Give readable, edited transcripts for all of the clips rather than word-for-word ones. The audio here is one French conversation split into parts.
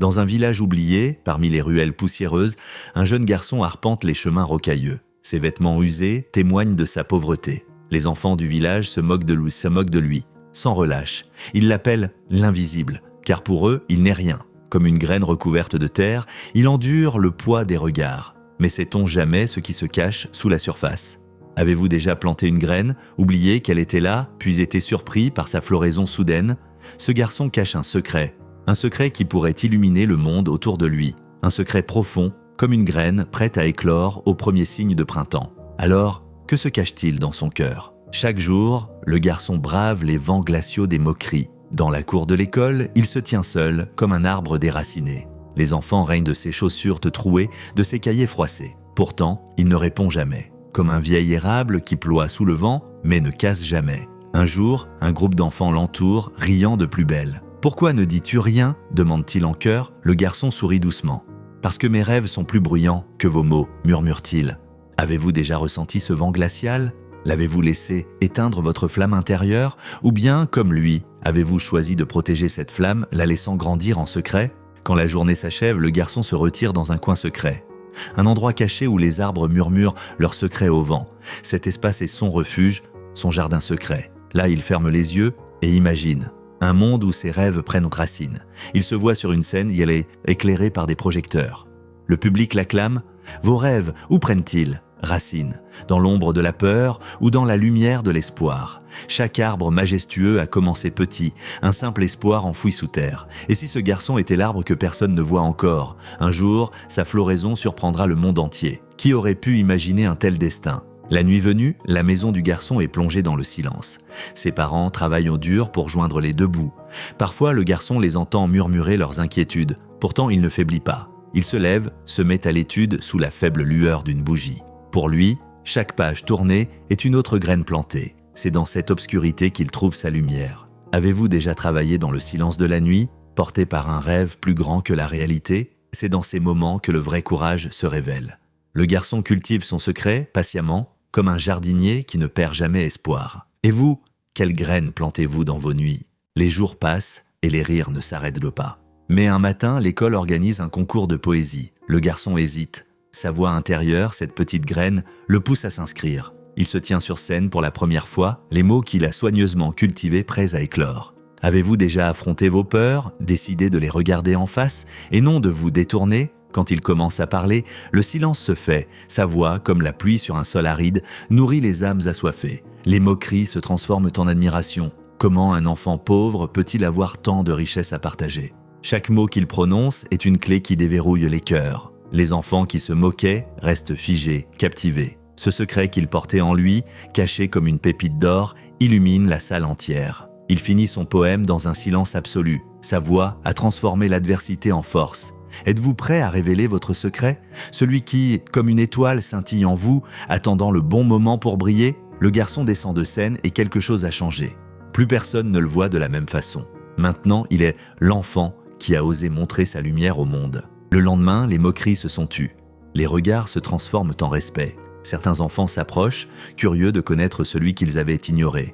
Dans un village oublié, parmi les ruelles poussiéreuses, un jeune garçon arpente les chemins rocailleux. Ses vêtements usés témoignent de sa pauvreté. Les enfants du village se moquent de lui, sans relâche. Ils l'appellent l'invisible, car pour eux, il n'est rien. Comme une graine recouverte de terre, il endure le poids des regards. Mais sait-on jamais ce qui se cache sous la surface ? Avez-vous déjà planté une graine, oublié qu'elle était là, puis été surpris par sa floraison soudaine ? Ce garçon cache un secret qui pourrait illuminer le monde autour de lui. Un secret profond, comme une graine prête à éclore au premier signe de printemps. Alors, que se cache-t-il dans son cœur ? Chaque jour, le garçon brave les vents glaciaux des moqueries. Dans la cour de l'école, il se tient seul, comme un arbre déraciné. Les enfants règnent de ses chaussures trouées, de ses cahiers froissés. Pourtant, il ne répond jamais. Comme un vieil érable qui ploie sous le vent, mais ne casse jamais. Un jour, un groupe d'enfants l'entoure, riant de plus belle. « Pourquoi ne dis-tu rien ?» demande-t-il en chœur. Le garçon sourit doucement. « Parce que mes rêves sont plus bruyants que vos mots » murmure-t-il. Avez-vous déjà ressenti ce vent glacial ? L'avez-vous laissé éteindre votre flamme intérieure ? Ou bien, comme lui, avez-vous choisi de protéger cette flamme, la laissant grandir en secret ? Quand la journée s'achève, le garçon se retire dans un coin secret. Un endroit caché où les arbres murmurent leurs secrets au vent. Cet espace est son refuge, son jardin secret. Là, il ferme les yeux et imagine. Un monde où ses rêves prennent racine. Il se voit sur une scène et elle est éclairée par des projecteurs. Le public l'acclame. Vos rêves, où prennent-ils racine? Dans l'ombre de la peur ou dans la lumière de l'espoir? Chaque arbre majestueux a commencé petit, un simple espoir enfoui sous terre. Et si ce garçon était l'arbre que personne ne voit encore? Un jour, sa floraison surprendra le monde entier. Qui aurait pu imaginer un tel destin? La nuit venue, la maison du garçon est plongée dans le silence. Ses parents travaillent au dur pour joindre les deux bouts. Parfois, le garçon les entend murmurer leurs inquiétudes. Pourtant, il ne faiblit pas. Il se lève, se met à l'étude sous la faible lueur d'une bougie. Pour lui, chaque page tournée est une autre graine plantée. C'est dans cette obscurité qu'il trouve sa lumière. Avez-vous déjà travaillé dans le silence de la nuit, porté par un rêve plus grand que la réalité? C'est dans ces moments que le vrai courage se révèle. Le garçon cultive son secret, patiemment, comme un jardinier qui ne perd jamais espoir. Et vous, quelles graines plantez-vous dans vos nuits? Les jours passent et les rires ne s'arrêtent pas. Mais un matin, l'école organise un concours de poésie. Le garçon hésite. Sa voix intérieure, cette petite graine, le pousse à s'inscrire. Il se tient sur scène pour la première fois, les mots qu'il a soigneusement cultivés prêts à éclore. Avez-vous déjà affronté vos peurs, décidé de les regarder en face et non de vous détourner? Quand il commence à parler, le silence se fait. Sa voix, comme la pluie sur un sol aride, nourrit les âmes assoiffées. Les moqueries se transforment en admiration. Comment un enfant pauvre peut-il avoir tant de richesses à partager? Chaque mot qu'il prononce est une clé qui déverrouille les cœurs. Les enfants qui se moquaient restent figés, captivés. Ce secret qu'il portait en lui, caché comme une pépite d'or, illumine la salle entière. Il finit son poème dans un silence absolu. Sa voix a transformé l'adversité en force. Êtes-vous prêt à révéler votre secret? Celui qui, comme une étoile, scintille en vous, attendant le bon moment pour briller? Le garçon descend de scène et quelque chose a changé. Plus personne ne le voit de la même façon. Maintenant, il est l'enfant qui a osé montrer sa lumière au monde. Le lendemain, les moqueries se sont tues. Les regards se transforment en respect. Certains enfants s'approchent, curieux de connaître celui qu'ils avaient ignoré.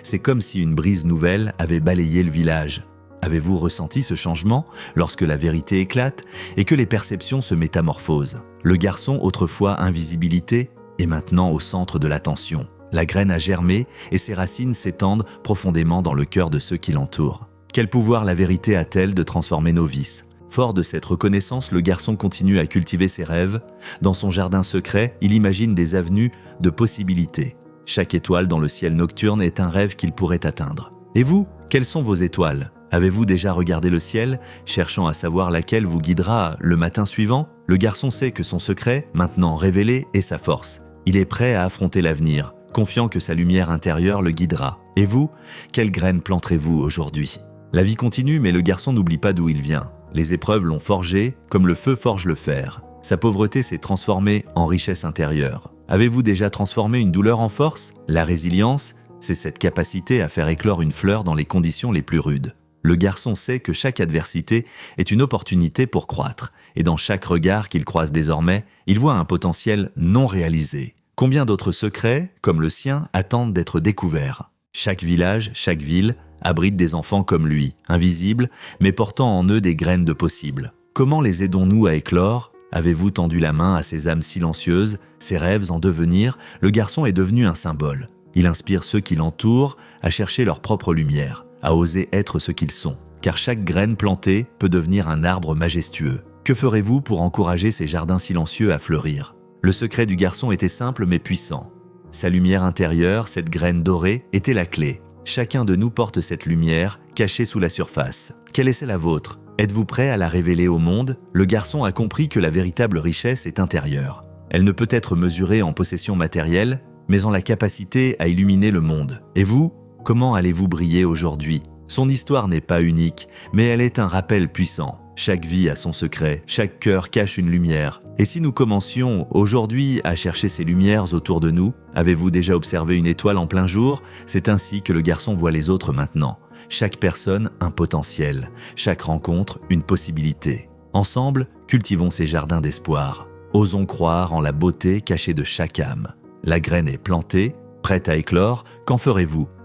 C'est comme si une brise nouvelle avait balayé le village. Avez-vous ressenti ce changement lorsque la vérité éclate et que les perceptions se métamorphosent? Le garçon, autrefois invisibilité, est maintenant au centre de l'attention. La graine a germé et ses racines s'étendent profondément dans le cœur de ceux qui l'entourent. Quel pouvoir la vérité a-t-elle de transformer nos vices? Fort de cette reconnaissance, le garçon continue à cultiver ses rêves. Dans son jardin secret, il imagine des avenues de possibilités. Chaque étoile dans le ciel nocturne est un rêve qu'il pourrait atteindre. Et vous, quelles sont vos étoiles? Avez-vous déjà regardé le ciel, cherchant à savoir laquelle vous guidera le matin suivant? Le garçon sait que son secret, maintenant révélé, est sa force. Il est prêt à affronter l'avenir, confiant que sa lumière intérieure le guidera. Et vous, quelles graines planterez-vous aujourd'hui? La vie continue, mais le garçon n'oublie pas d'où il vient. Les épreuves l'ont forgé comme le feu forge le fer. Sa pauvreté s'est transformée en richesse intérieure. Avez-vous déjà transformé une douleur en force? La résilience, c'est cette capacité à faire éclore une fleur dans les conditions les plus rudes. Le garçon sait que chaque adversité est une opportunité pour croître, et dans chaque regard qu'il croise désormais, il voit un potentiel non réalisé. Combien d'autres secrets, comme le sien, attendent d'être découverts? Chaque village, chaque ville, abritent des enfants comme lui, invisibles, mais portant en eux des graines de possible. Comment les aidons-nous à éclore ? Avez-vous tendu la main à ces âmes silencieuses, ces rêves en devenir ? Le garçon est devenu un symbole. Il inspire ceux qui l'entourent à chercher leur propre lumière, à oser être ce qu'ils sont. Car chaque graine plantée peut devenir un arbre majestueux. Que ferez-vous pour encourager ces jardins silencieux à fleurir ? Le secret du garçon était simple mais puissant. Sa lumière intérieure, cette graine dorée, était la clé. Chacun de nous porte cette lumière, cachée sous la surface. Quelle est la vôtre ? Êtes-vous prêt à la révéler au monde ? Le garçon a compris que la véritable richesse est intérieure. Elle ne peut être mesurée en possession matérielle, mais en la capacité à illuminer le monde. Et vous, comment allez-vous briller aujourd'hui ? Son histoire n'est pas unique, mais elle est un rappel puissant. Chaque vie a son secret, chaque cœur cache une lumière. Et si nous commencions aujourd'hui à chercher ces lumières autour de nous, avez-vous déjà observé une étoile en plein jour ? C'est ainsi que le garçon voit les autres maintenant. Chaque personne un potentiel, chaque rencontre une possibilité. Ensemble, cultivons ces jardins d'espoir. Osons croire en la beauté cachée de chaque âme. La graine est plantée, prête à éclore, qu'en ferez-vous ?